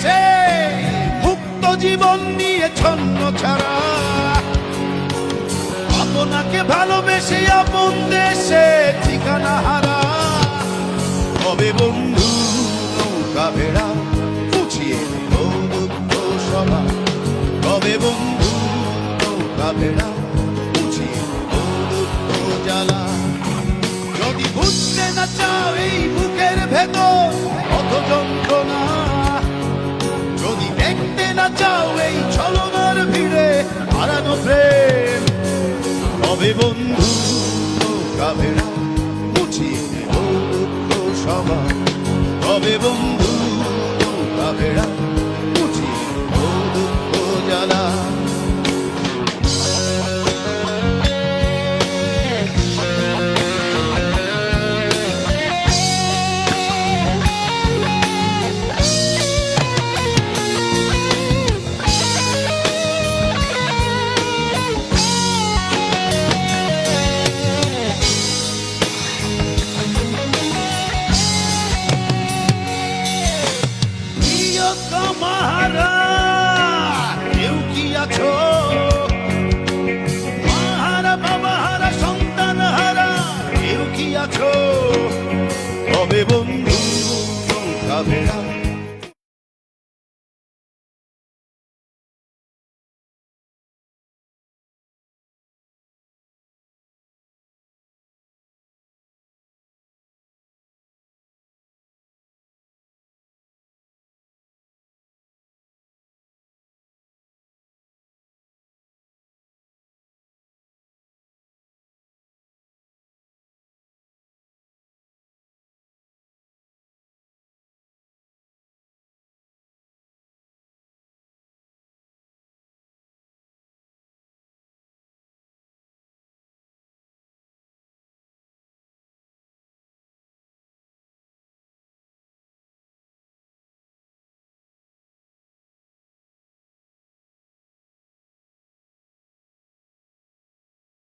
গেছে মুক্ত জীবন নিয়ে ছন্ন ছাড়া। আপনাকে ভালোবেসে আপন দেশে ঠিকানা হারা। কবে বন্ধু নৌকা ভেড়া মুছিয়ে দিল দুঃখ সভা। কবে বন্ধু নৌকা ভেড়া মুছিয়ে দিল দুঃখ জ্বালা। যদি বুঝতে না চাও এই বুকের ভেতর কত যন্ত্রণা, যদি দেখতে না চাও এই ছলনার ভিড়ে হারানো প্রেম, তবে বন্ধু নৌকা ভেড়া মুছিয়ে দিল দুঃখ সভা। তবে বন্ধু